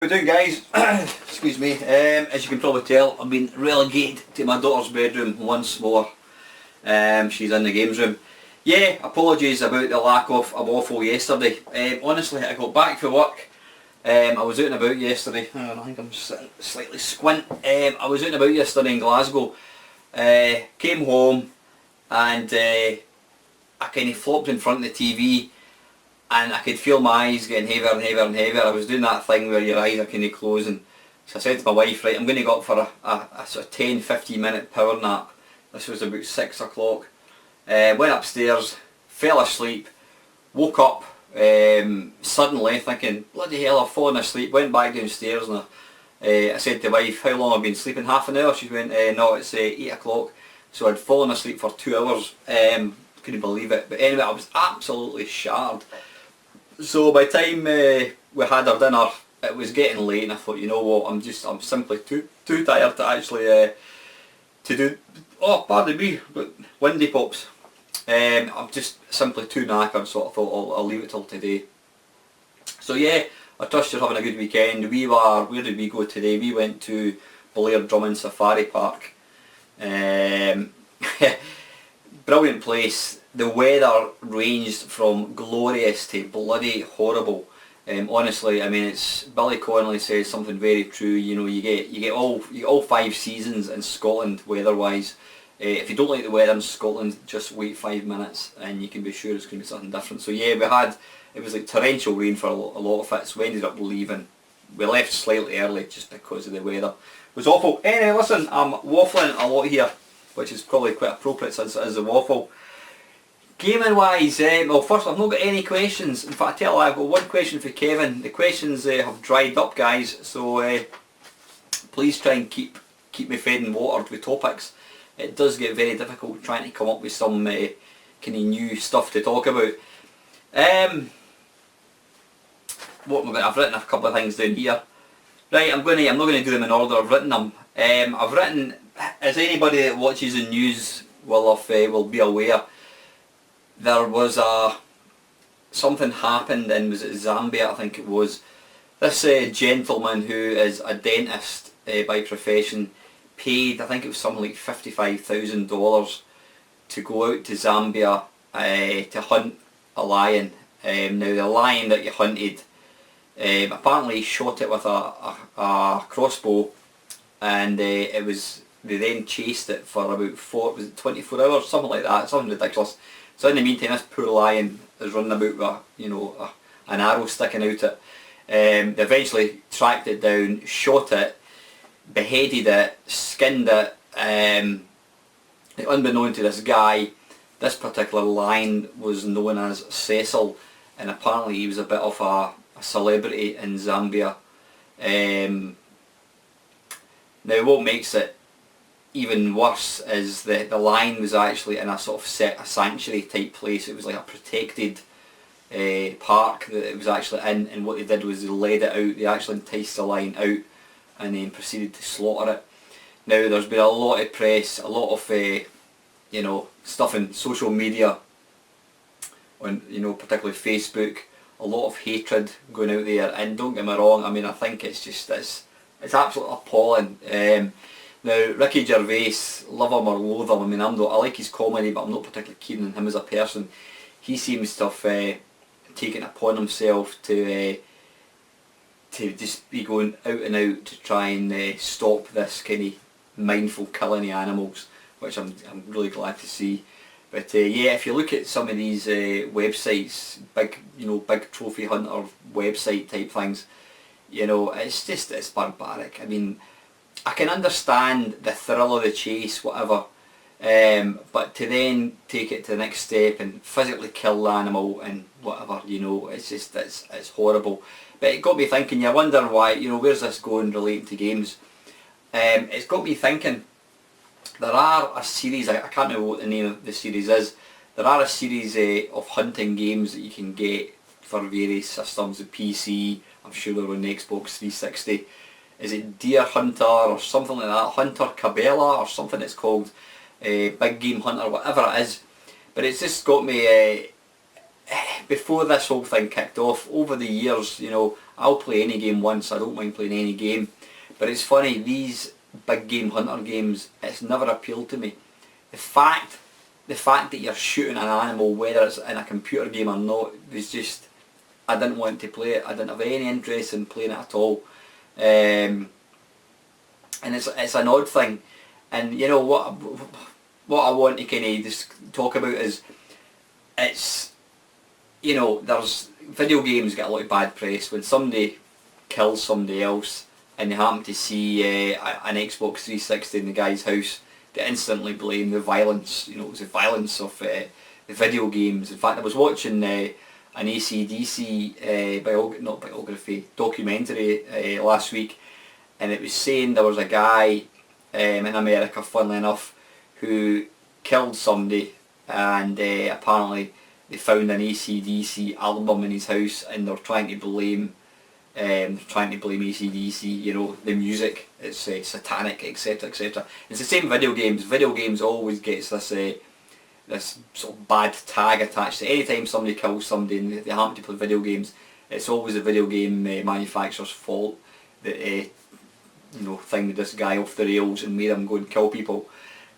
we doing, guys? Excuse me. As you can probably tell, I've been relegated to my daughter's bedroom once more. She's in the games room. Yeah, apologies about the lack of a waffle yesterday. Honestly, I got back from work. I was out and about yesterday. I think I'm sitting slightly squint. I was out and about yesterday in Glasgow. Came home and I kind of flopped in front of the TV. And I could feel my eyes getting heavier and heavier and heavier. I was doing that thing where your eyes are kind of closing. So I said to my wife, right, I'm going to go up for a sort of 10-15 minute power nap. This was about 6 o'clock. Went upstairs, fell asleep, woke up suddenly thinking, bloody hell, I've fallen asleep. Went back downstairs and I said to my wife, how long have I been sleeping? Half an hour? She went, no, it's 8 o'clock. So I'd fallen asleep for 2 hours. Couldn't believe it. But anyway, I was absolutely shattered. So by the time we had our dinner, it was getting late, and I thought, you know what, I'm simply too tired to actually to do. Oh, pardon me, but windy pops. I'm just simply too knackered, so I thought I'll leave it till today. So yeah, I trust you're having a good weekend. Where did we go today? We went to Blair Drummond Safari Park. Brilliant place. The weather ranged from glorious to bloody horrible. Honestly, I mean, it's Billy Connolly says something very true. You know, you get all 5 seasons in Scotland weather-wise. If you don't like the weather in Scotland, just wait 5 minutes and you can be sure it's going to be something different. So yeah, it was like torrential rain for a lot of it, so we ended up leaving. We left slightly early just because of the weather. It was awful. Anyway, listen, I'm waffling a lot here, which is probably quite appropriate since it is a waffle. Gaming wise, well first I've not got any questions. In fact I tell you, I've got one question for Kevin. The questions have dried up, guys, so please try and keep me fed and watered with topics. It does get very difficult trying to come up with some kind of new stuff to talk about. What am I going? I've written a couple of things down here. Right, I'm not going to do them in order. I've written them. I've written, as anybody that watches the news will be aware, there was something happened in, was it Zambia, I think it was. This gentleman who is a dentist by profession paid, I think it was something like $55,000 to go out to Zambia to hunt a lion. Now the lion that you hunted, apparently he shot it with a crossbow, and they then chased it for about 24 hours, something like that, something ridiculous. So in the meantime, this poor lion is running about with an arrow sticking out it. They eventually tracked it down, shot it, beheaded it, skinned it. Unbeknown to this guy, this particular lion was known as Cecil, and apparently he was a bit of a celebrity in Zambia. Now what makes it even worse is that the lion was actually in a sort of a sanctuary type place. It was like a protected park that it was actually in, and what they did was they led it out. They actually enticed the lion out and then proceeded to slaughter it. Now there's been a lot of press, a lot of stuff in social media, on particularly Facebook, a lot of hatred going out there, and don't get me wrong, I mean, I think it's it's absolutely appalling. Now Ricky Gervais, love him or loathe him, I mean I like his comedy, but I'm not particularly keen on him as a person. He seems to have taken it upon himself to just be going out and out to try and stop this kind of mindful killing of animals, which I'm really glad to see. But yeah, if you look at some of these websites, big trophy hunter website type things, it's barbaric. I mean, I can understand the thrill of the chase, whatever, but to then take it to the next step and physically kill the animal and whatever, it's horrible. But it got me thinking. You wonder why, where's this going relating to games? It's got me thinking. There are a series, I can't remember what the name of the series is. There are a series of hunting games that you can get for various systems, the PC. I'm sure they're on the Xbox 360. Is it Deer Hunter or something like that? Hunter Cabela or something it's called. Big Game Hunter, whatever it is. But it's just got me, before this whole thing kicked off, over the years, I'll play any game once, I don't mind playing any game. But it's funny, these big game hunter games, it's never appealed to me. The fact that you're shooting an animal, whether it's in a computer game or not, was just, I didn't want to play it. I didn't have any interest in playing it at all. And it's an odd thing. And you know what I want to kind of just talk about is, it's, you know, there's video games get a lot of bad press. When somebody kills somebody else and they happen to see an Xbox 360 in the guy's house, they instantly blame the violence. You know, it was the violence of the video games. In fact, I was watching an AC/DC documentary last week, and it was saying there was a guy in America, funnily enough, who killed somebody, and apparently they found an AC/DC album in his house, and they're trying to blame AC/DC, you know, the music, it's satanic, etc, etc. It's the same video games. Video games always gets this this sort of bad tag attached to it. Anytime somebody kills somebody and they happen to play video games, it's always the video game manufacturer's fault that you know, thinged this guy off the rails and made him go and kill people.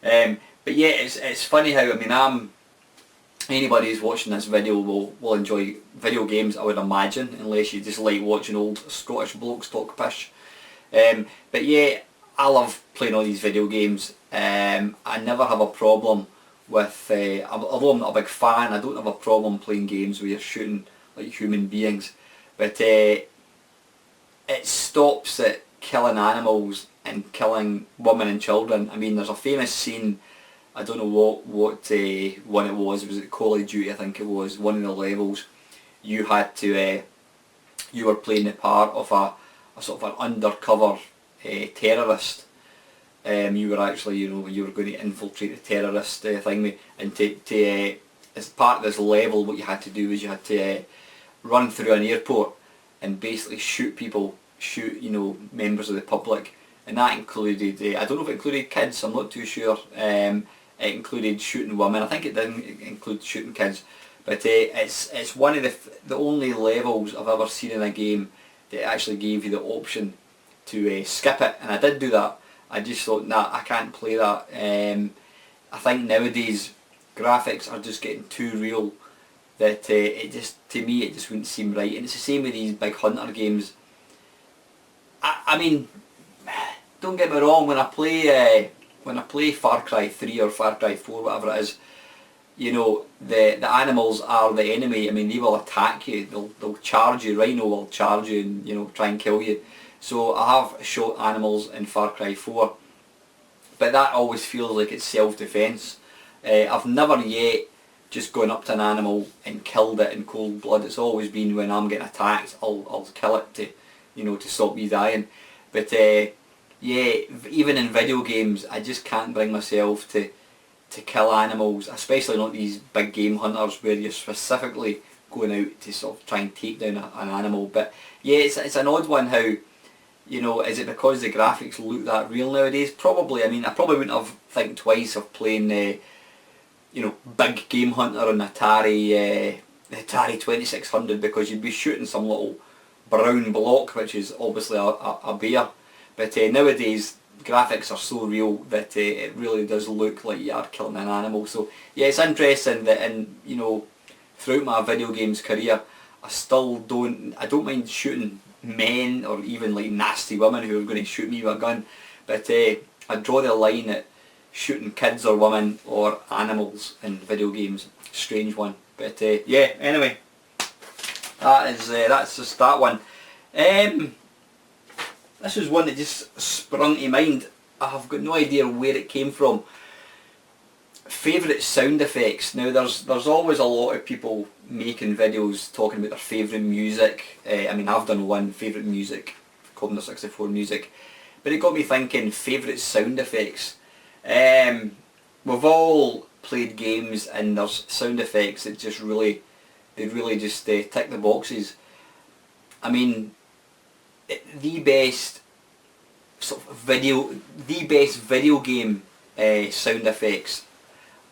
But yeah, it's funny how, I mean, anybody who's watching this video will enjoy video games, I would imagine, unless you just like watching old Scottish blokes talk pish. But yeah, I love playing all these video games. I never have a problem with, although I'm not a big fan, I don't have a problem playing games where you're shooting like human beings. But it stops at killing animals and killing women and children. I mean, there's a famous scene, I don't know what one it was it Call of Duty, I think it was, one of the levels, you had to, you were playing the part of a sort of an undercover terrorist. You were actually, you know, you were going to infiltrate the terrorist thing, and as part of this level, what you had to do was you had to run through an airport and basically shoot people, you know, members of the public, and that included, I don't know if it included kids, I'm not too sure. It included shooting women. I think it didn't include shooting kids, but it's one of the only levels I've ever seen in a game that actually gave you the option to skip it, and I did do that. I just thought, nah, I can't play that. I think nowadays graphics are just getting too real that it just, to me, it just wouldn't seem right. And it's the same with these big hunter games. I mean, don't get me wrong, when I play Far Cry 3 or Far Cry 4, whatever it is, you know, the animals are the enemy. I mean, they will attack you, they'll charge you, Rhino will charge you and, you know, try and kill you. So I have shot animals in Far Cry 4, but that always feels like it's self-defence. I've never yet just gone up to an animal and killed it in cold blood. It's always been when I'm getting attacked, I'll kill it to, you know, to stop me dying. But yeah, even in video games, I just can't bring myself to kill animals, especially not these big game hunters where you're specifically going out to sort of try and take down an animal. But yeah, it's an odd one how, you know, is it because the graphics look that real nowadays? Probably. I mean, I probably wouldn't have think twice of playing, you know, big game hunter on Atari 2600, because you'd be shooting some little brown block, which is obviously a bear. But nowadays graphics are so real that it really does look like you are killing an animal. So yeah, it's interesting that, in, you know, throughout my video games career, I don't mind shooting men or even like nasty women who are going to shoot me with a gun, but I draw the line at shooting kids or women or animals in video games. Strange one, but yeah. Anyway, that's just that one. This was one that just sprung to mind. I've got no idea where it came from. Favourite sound effects. Now there's always a lot of people making videos talking about their favourite music. I mean, I've done one, favourite music, Commodore 64 music, but it got me thinking, favourite sound effects. We've all played games and there's sound effects that just really just tick the boxes. I mean, the best video game sound effects,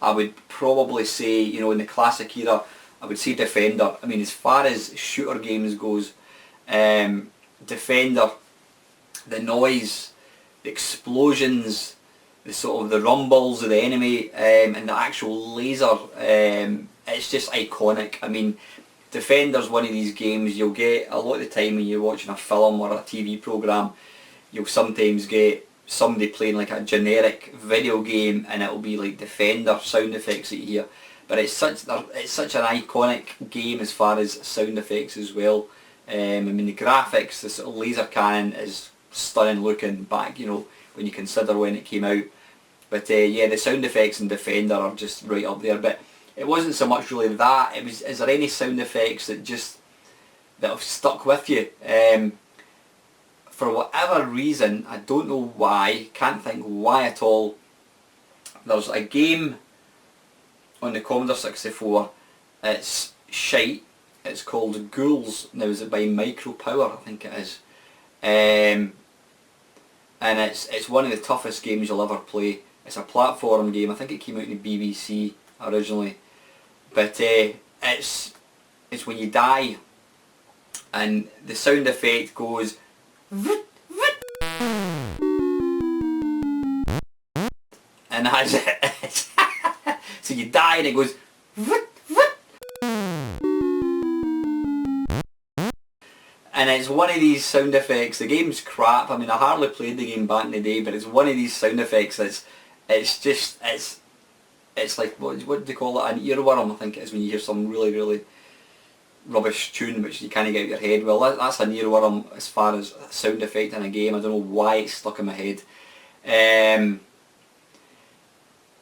I would probably say, you know, in the classic era, I would say Defender. I mean, as far as shooter games goes, Defender, the noise, the explosions, the sort of the rumbles of the enemy, and the actual laser, it's just iconic. I mean, Defender's one of these games you'll get a lot of the time when you're watching a film or a TV programme. You'll sometimes get somebody playing like a generic video game and it'll be like Defender sound effects that you hear. But it's such an iconic game as far as sound effects as well. I mean, the graphics, the sort of laser cannon is stunning looking back, you know, when you consider when it came out. But yeah, the sound effects in Defender are just right up there. But it wasn't so much really that. It was, is there any sound effects that have stuck with you? For whatever reason, I don't know why, can't think why at all. There's a game on the Commodore 64, it's shite, it's called Ghouls. Now, is it by Micropower? I think it is. And it's one of the toughest games you'll ever play. It's a platform game. I think it came out in the BBC originally. But it's when you die and the sound effect goes and that's it. So you die and it goes and it's one of these sound effects. The game's crap. I mean, I hardly played the game back in the day, but it's one of these sound effects that's it's like, what do they call it, an earworm I think it is, when you hear some really rubbish tune which you can't get out of your head. Well, that's an earworm as far as sound effect in a game. I don't know why it's stuck in my head.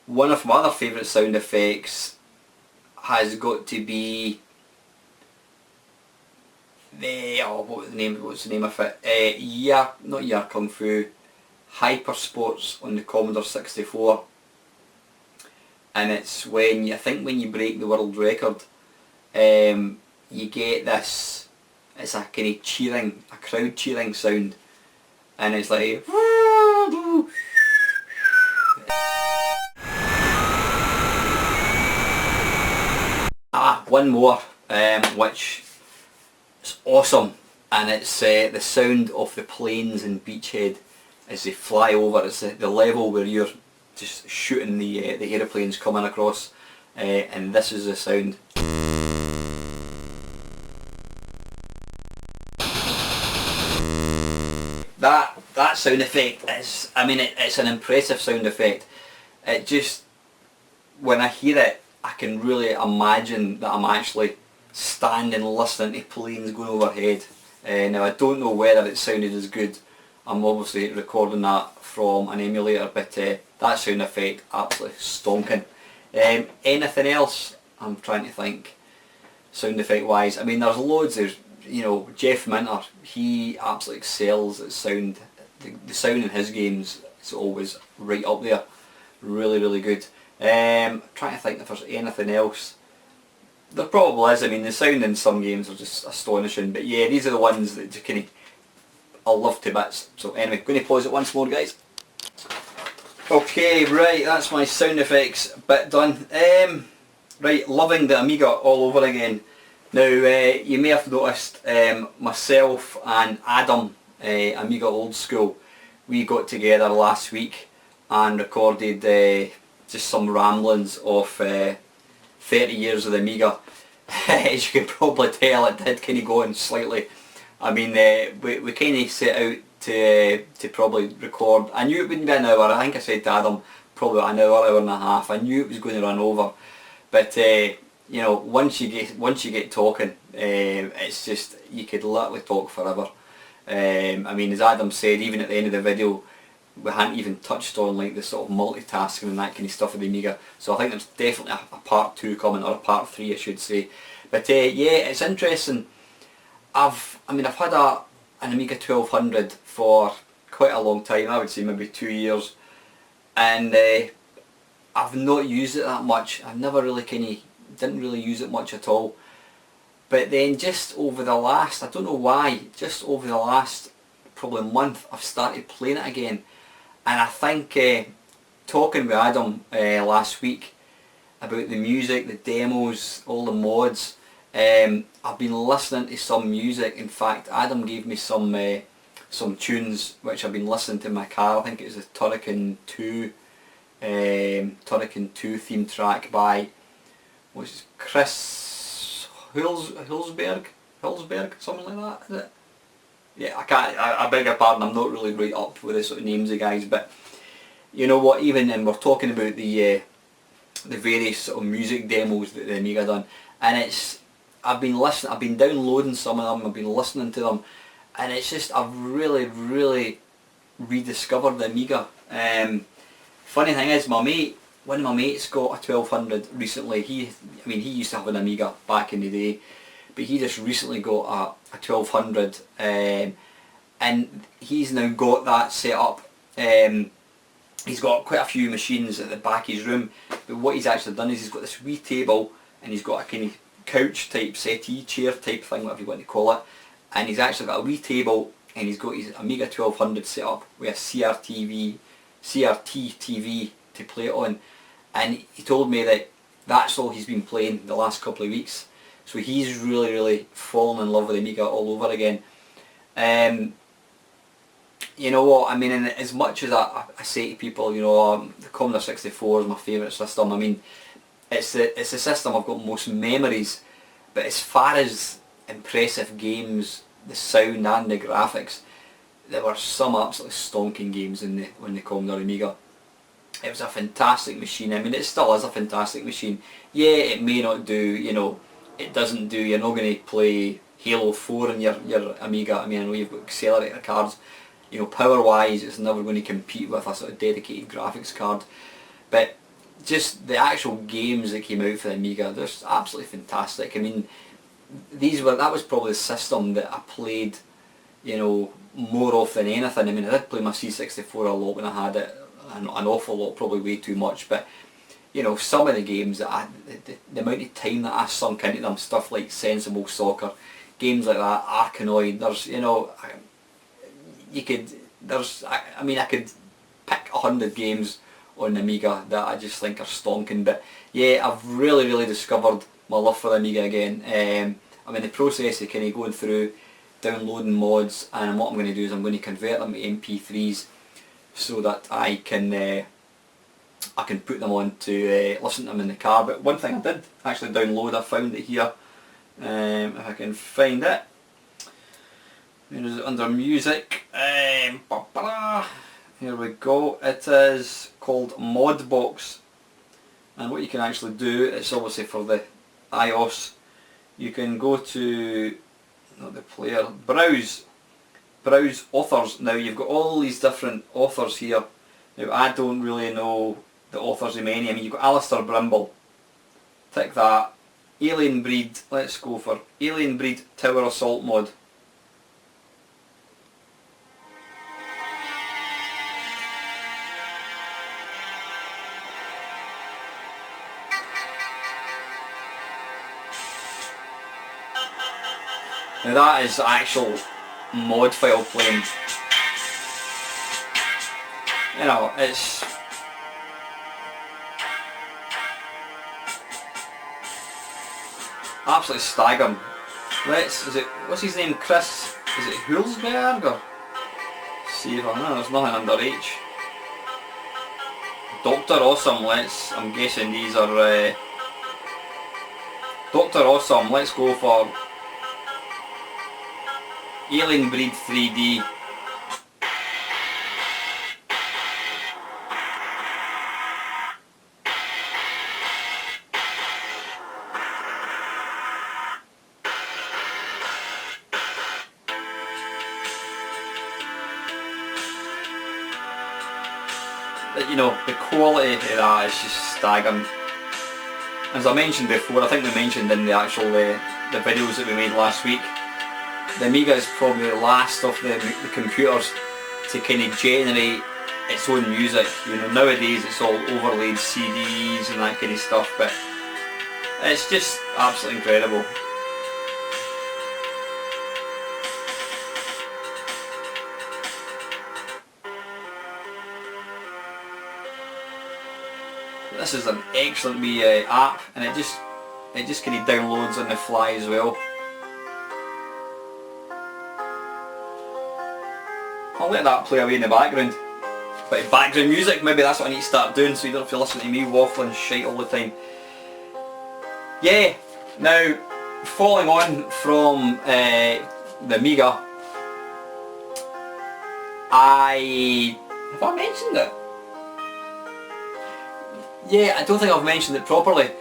One of my other favourite sound effects has got to be what's the name of it? Not Yar Kung Fu, Hyper Sports on the Commodore 64. And it's when, I think when you break the world record, you get this, it's a kind of cheering, a crowd cheering sound, and it's like one more, which is awesome, and it's the sound of the planes in Beachhead as they fly over. It's the level where you're just shooting the aeroplanes coming across, and this is the sound. That sound effect is, I mean, it's an impressive sound effect. It just, when I hear it, I can really imagine that I'm actually standing listening to planes going overhead. Now I don't know whether it sounded as good. I'm obviously recording that from an emulator, but that sound effect absolutely stonking. Anything else? I'm trying to think, sound effect wise. I mean, there's loads. There's, you know, Jeff Minter, he absolutely excels at sound. The sound in his games is always right up there. Really good. Trying to think if there's anything else. There probably is. I mean, the sound in some games are just astonishing, but yeah, these are the ones that just kind of I love to bits. So anyway, going to pause it once more, guys. Okay, right, that's my sound effects bit done. Right, loving the Amiga all over again. Now, you may have noticed myself and Adam, Amiga Old School, we got together last week and recorded just some ramblings of 30 years of the Amiga. As you can probably tell, it did kind of go on slightly. I mean, we kind of set out to probably record. I knew it wouldn't be an hour. I think I said to Adam probably an hour and a half. I knew it was going to run over, but you know, once you get talking, it's just, you could literally talk forever. I mean, as Adam said, even at the end of the video, we hadn't even touched on like the sort of multitasking and that kind of stuff with the Amiga. So I think there's definitely a part 2 coming, or a part 3 I should say. But yeah, it's interesting. I've had an Amiga 1200 for quite a long time. I would say maybe 2 years, and I've not used it that much. I've never really didn't really use it much at all. But then just over the last, I don't know why, just over the last probably month, I've started playing it again. And I think talking with Adam last week about the music, the demos, all the mods, I've been listening to some music. In fact, Adam gave me some tunes which I've been listening to in my car. I think it was the Turrican 2 theme track by, what's it, Chris Hulsberg, something like that, is it? Yeah, I beg your pardon, I'm not really right up with the sort of names of guys, but you know what, even, and we're talking about the various sort of music demos that the Amiga done, and I've been downloading some of them, I've been listening to them, and it's just, I've really rediscovered the Amiga. Funny thing is, one of my mates got a 1200 recently. He used to have an Amiga back in the day, but he just recently got a 1200, and he's now got that set up. He's got quite a few machines at the back of his room, but what he's actually done is he's got this wee table, and he's got a kind of couch type settee, chair type thing, whatever you want to call it, and he's actually got a wee table, and he's got his Amiga 1200 set up with a CRT TV to play it on, and he told me that that's all he's been playing the last couple of weeks. So he's really fallen in love with the Amiga all over again. You know what, I mean, and as much as I say to people, you know, the Commodore 64 is my favourite system, I mean, it's the system I've got most memories, but as far as impressive games, the sound and the graphics, there were some absolutely stonking games in the Commodore Amiga. It was a fantastic machine. I mean, it still is a fantastic machine. Yeah, it may not do, you know, it doesn't do, you're not going to play Halo 4 on your Amiga. I mean, I know you've got accelerator cards. You know, power wise, it's never going to compete with a sort of dedicated graphics card. But just the actual games that came out for the Amiga, they're absolutely fantastic. I mean, that was probably the system that I played, you know, more often than anything. I mean, I did play my C64 a lot when I had it, an awful lot, probably way too much, but you know, some of the games that the amount of time that I sunk into them, stuff like Sensible Soccer, games like that, Arkanoid, there's, you know, I could pick 100 games on the Amiga that I just think are stonking, but yeah, I've really discovered my love for the Amiga again. I'm in the process of kind of going through downloading mods, and what I'm going to do is I'm going to convert them to MP3s so that I can put them on to listen to them in the car. But one thing I did actually download, I found it here, if I can find it. Where is it? Under music. Here we go. It is called Modbox, and what you can actually do, it's obviously for the iOS, you can go to, not the player, browse authors. Now you've got all these different authors here. Now I don't really know the authors of many. I mean, you've got Alistair Brimble, tick that. Alien Breed, let's go for Alien Breed Tower Assault mod. Now that is actual mod file playing. You know, it's absolutely staggering. What's his name, Chris? Is it Hulsberg or? See if I know, there's nothing under H. Dr. Awesome, I'm guessing these are Dr. Awesome, let's go for Alien Breed 3D. You know, the quality of that is just staggering. As I mentioned before, I think we mentioned in the actual the videos that we made last week, the Amiga is probably the last of the computers to kind of generate its own music. You know, nowadays it's all overlaid CDs and that kind of stuff, but it's just absolutely incredible. This is an excellent wee app, and it just it just kind of downloads on the fly as well. I'll let that play away in the background. But background music, maybe that's what I need to start doing so you don't have to listen to me waffling shite all the time. Yeah, now following on from the Amiga, have I mentioned it? Yeah, I don't think I've mentioned it properly.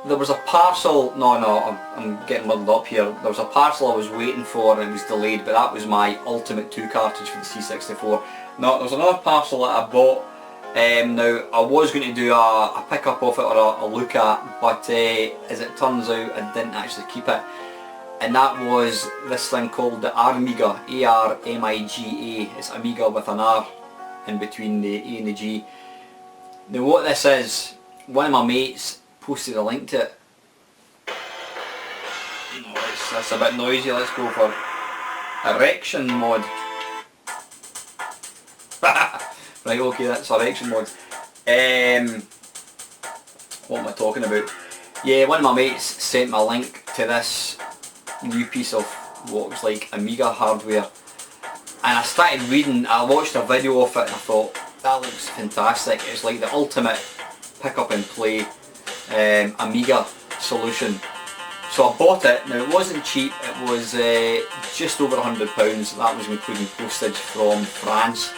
There was a parcel, I'm getting muddled up here. There was a parcel I was waiting for and it was delayed, but that was my Ultimate 2 cartridge for the C64. No, there was another parcel that I bought. Now, I was going to do a pick-up of it or a look at, but as it turns out, I didn't actually keep it. And that was this thing called the Armiga, A-R-M-I-G-A. It's Amiga with an R in between the A and the G. Now what this is, one of my mates posted a link to it. That's a bit noisy, let's go for erection mod. Right, okay, that's erection mod. What am I talking about? Yeah, one of my mates sent me a link to this new piece of what was like Amiga hardware. And I started reading, I watched a video of it and I thought, that looks fantastic. It's like the ultimate pick up and play Amiga solution. So I bought it. Now it wasn't cheap, it was just over £100. That was including postage from France,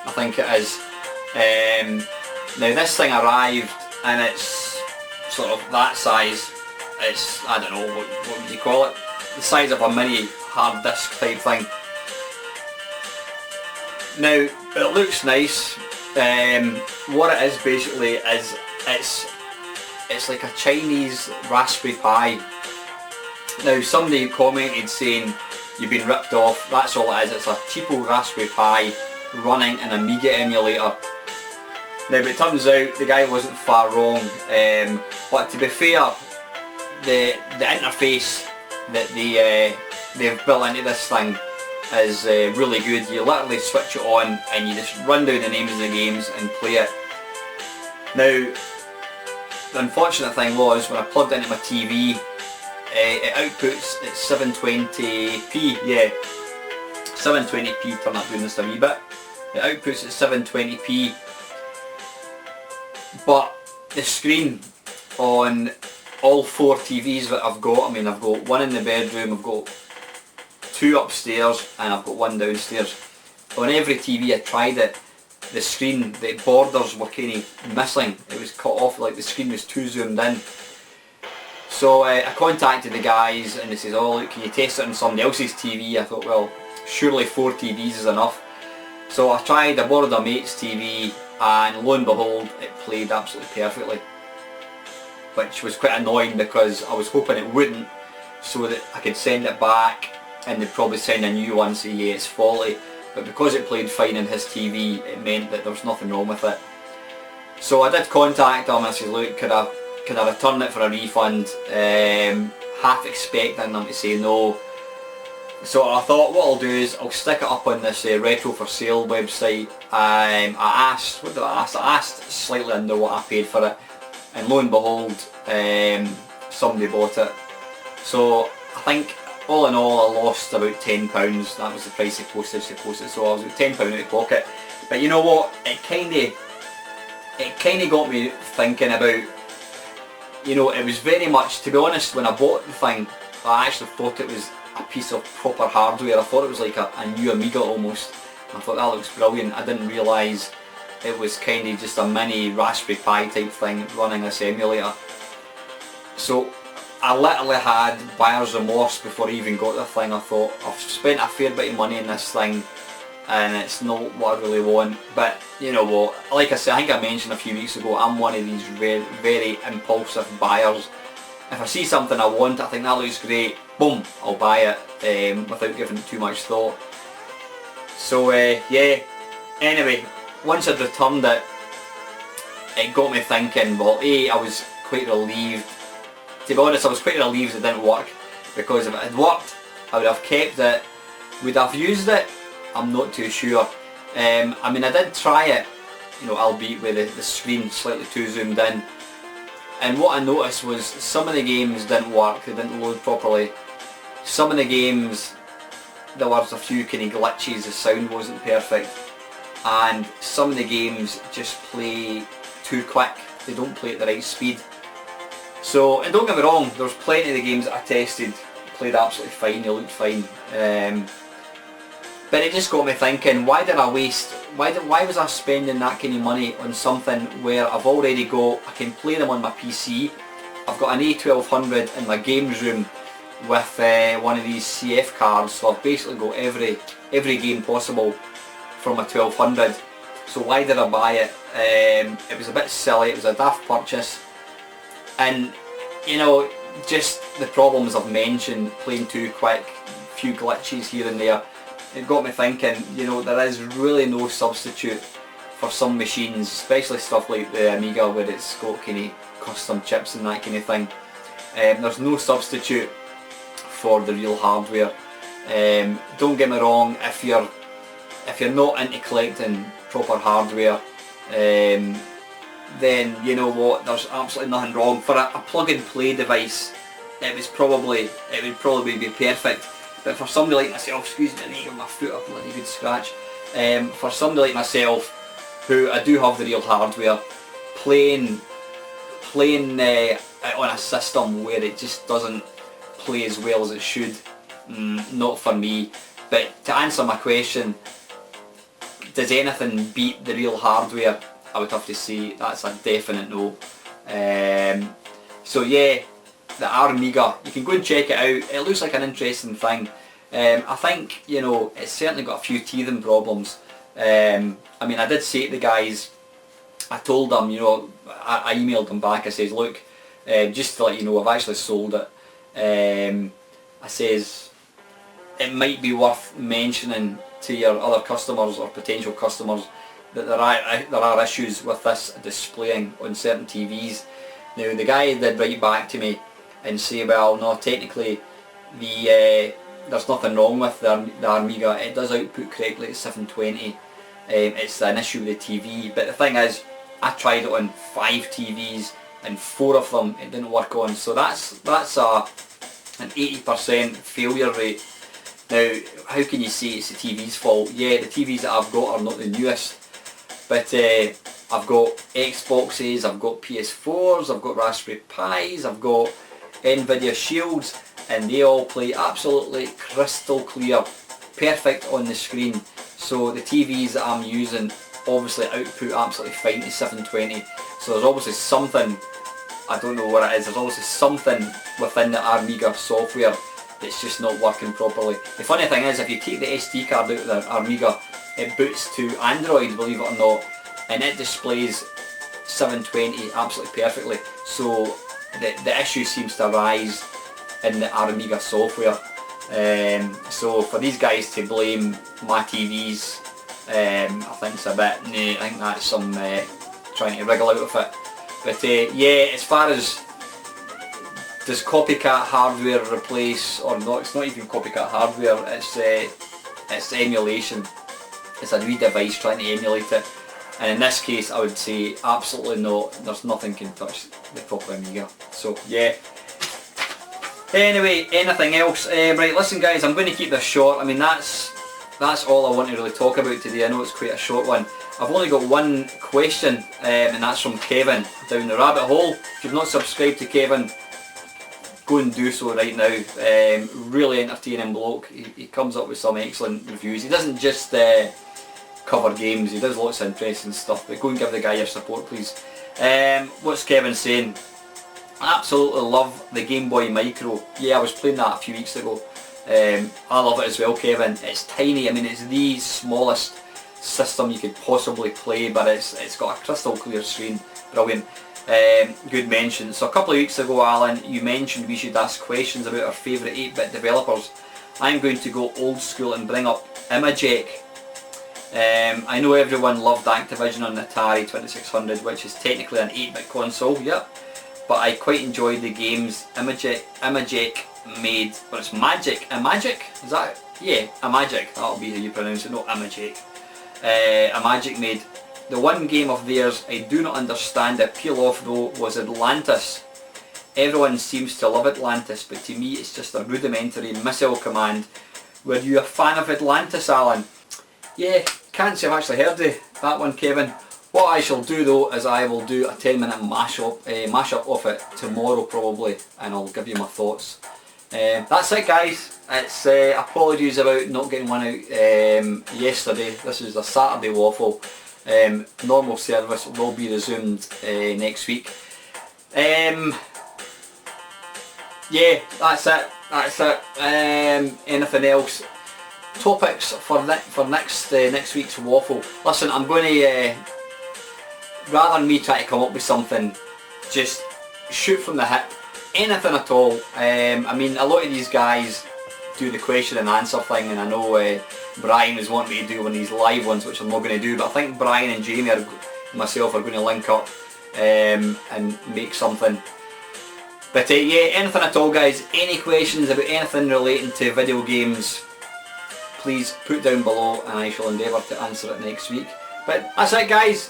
I think it is. Now this thing arrived and it's sort of that size. It's, I don't know, what would you call it? The size of a mini hard disk type thing. Now it looks nice. What it is basically is it's like a Chinese Raspberry Pi. Now somebody commented saying you've been ripped off. That's all it is. It's a cheapo Raspberry Pi running an Amiga emulator. Now but it turns out the guy wasn't far wrong. But to be fair, the interface that they've built into this thing is really good. You literally switch it on and you just run down the names of the games and play it. Now the unfortunate thing was when I plugged it into my TV, it outputs at 720p. Yeah, 720p, turn that down just a wee bit. It outputs at 720p, but the screen on all 4 TVs that I've got, I mean I've got one in the bedroom, I've got 2 upstairs and I've got 1 downstairs. On every TV I tried it, the screen, the borders were kind of missing. It was cut off, like the screen was too zoomed in. So I contacted the guys and they said, oh look, can you test it on somebody else's TV? I thought, well, surely 4 TVs is enough. So I tried, I borrowed a mate's TV and lo and behold, it played absolutely perfectly. Which was quite annoying because I was hoping it wouldn't, so that I could send it back and they'd probably send a new one saying yeah it's faulty. But because it played fine in his TV, it meant that there was nothing wrong with it. So I did contact him and I said, look, could I return it for a refund? Half expecting them to say no. So I thought what I'll do is I'll stick it up on this Retro for Sale website. I asked, what did I ask? I asked slightly under what I paid for it, and lo and behold, somebody bought it. So I think all in all I lost about £10. That was the price of postage to post it, so I was about £10 out of pocket. But you know what, it kinda got me thinking about, you know, it was very much, to be honest, when I bought the thing, I actually thought it was a piece of proper hardware. I thought it was like a new Amiga almost. I thought that looks brilliant. I didn't realise it was kind of just a mini Raspberry Pi type thing running this emulator. So I literally had buyer's remorse before I even got the thing. I thought, I've spent a fair bit of money on this thing and it's not what I really want. But you know what, like I said, I think I mentioned a few weeks ago, I'm one of these very, very impulsive buyers. If I see something I want, I think that looks great, boom, I'll buy it without giving it too much thought. So yeah, anyway, once I'd returned it, it got me thinking, well A, I was quite relieved. To be honest, I was quite relieved it didn't work, because if it had worked, I would have kept it. Would I have used it? I'm not too sure. I mean, I did try it, you know, albeit with the screen slightly too zoomed in. and what I noticed was some of the games didn't work, they didn't load properly. Some of the games, there was a few kind of glitches, the sound wasn't perfect, and some of the games just play too quick, they don't play at the right speed. So, and don't get me wrong, there's plenty of the games that I tested, played absolutely fine, they looked fine. But it just got me thinking, why did I waste, why was I spending that kind of money on something where I've already got, I can play them on my PC, I've got an A1200 in my games room with one of these CF cards, so I've basically got every game possible from my 1200. So why did I buy it? It was a bit silly, it was a daft purchase. And you know, just the problems I've mentioned, playing too quick, a few glitches here and there, it got me thinking, you know, there is really no substitute for some machines, especially stuff like the Amiga where it's got kind of custom chips and that kind of thing. There's no substitute for the real hardware. Don't get me wrong, if you're not into collecting proper hardware, then you know what, there's absolutely nothing wrong. For a plug and play device, it would probably be perfect. But for somebody like myself, excuse me, I need to give my foot a bloody good scratch. For somebody like myself, who I do have the real hardware, playing on a system where it just doesn't play as well as it should, not for me. But to answer my question, does anything beat the real hardware? I would have to say that's a definite no. So yeah, the Amiga, you can go and check it out. It looks like an interesting thing. I think, you know, it's certainly got a few teething problems. I mean, I did say to the guys, I told them, you know, I emailed them back, I says, look, just to let you know, I've actually sold it. I says, it might be worth mentioning to your other customers or potential customers that there are issues with this displaying on certain TVs. Now the guy did write back to me and say, well, no, technically there's nothing wrong with the Amiga, it does output correctly at 720, it's an issue with the TV. But the thing is, I tried it on 5 TVs and 4 of them it didn't work on, so that's an 80% failure rate. Now, how can you say it's the TV's fault? Yeah, the TVs that I've got are not the newest, but I've got Xboxes, I've got PS4s, I've got Raspberry Pis, I've got Nvidia Shields, and they all play absolutely crystal clear, perfect on the screen. So the TVs that I'm using obviously output absolutely fine to 720. So there's obviously something, I don't know what it is, there's obviously something within the Amiga software that's just not working properly. The funny thing is, if you take the SD card out of the Amiga, it boots to Android, believe it or not, and it displays 720 absolutely perfectly. So the issue seems to arise in the Amiga software. So for these guys to blame my TVs, I think it's a bit, I think that's some trying to wriggle out of it. But yeah, as far as does copycat hardware replace or not, it's not even copycat hardware, it's emulation. It's a wee device trying to emulate it. And in this case I would say absolutely not, there's nothing can touch the proper Amiga. So yeah. Anyway, anything else? Right, listen guys, I'm going to keep this short. I mean, that's all I want to really talk about today. I know it's quite a short one. I've only got one question, and that's from Kevin down the rabbit hole. If you've not subscribed to Kevin, go and do so right now. Really entertaining bloke. He comes up with some excellent reviews. He doesn't just cover games, he does lots of interesting stuff, but go and give the guy your support please. What's Kevin saying? I absolutely love the Game Boy Micro. Yeah, I was playing that a few weeks ago. I love it as well, Kevin. It's tiny, I mean it's the smallest system you could possibly play, but it's got a crystal clear screen. Brilliant. Good mention. So a couple of weeks ago, Alan, you mentioned we should ask questions about our favourite 8-bit developers. I'm going to go old school and bring up Imagek. I know everyone loved Activision on the Atari 2600, which is technically an 8-bit console, yep. But I quite enjoyed the games Imagek made, but it's Imagic, is that? Yeah, Imagic, that'll be how you pronounce it, not Imagek. Imagic made. The one game of theirs I do not understand it peel off though was Atlantis. Everyone seems to love Atlantis, but to me it's just a rudimentary missile command. Were you a fan of Atlantis, Alan? Yeah, can't say I've actually heard of that one, Kevin. What I shall do though is I will do a 10-minute mashup of it tomorrow probably, and I'll give you my thoughts. That's it guys. It's apologies about not getting one out yesterday. This is a Saturday waffle. Normal service will be resumed next week. Yeah, that's it. Anything else? Topics for next week's waffle. Listen, I'm going to rather than me try to come up with something, just shoot from the hip. Anything at all. I mean, a lot of these guys do the question and answer thing, and I know Brian is wanting me to do one of these live ones, which I'm not going to do, but I think Brian and Jamie and myself are going to link up and make something. But yeah, anything at all guys, any questions about anything relating to video games, please put down below and I shall endeavour to answer it next week. But that's it guys,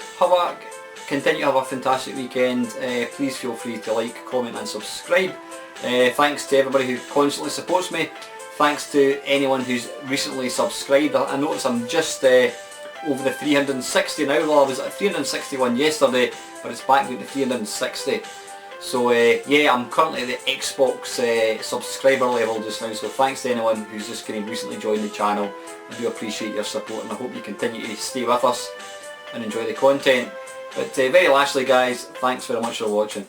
continue to have a fantastic weekend. Please feel free to like, comment and subscribe. Thanks to everybody who constantly supports me. Thanks to anyone who's recently subscribed. I noticed I'm just over the 360 now. Well, I was at 361 yesterday, but it's back down to 360. So yeah, I'm currently at the Xbox subscriber level just now, so thanks to anyone who's just kind of recently joined the channel. I do appreciate your support and I hope you continue to stay with us and enjoy the content. But very lastly guys, thanks very much for watching.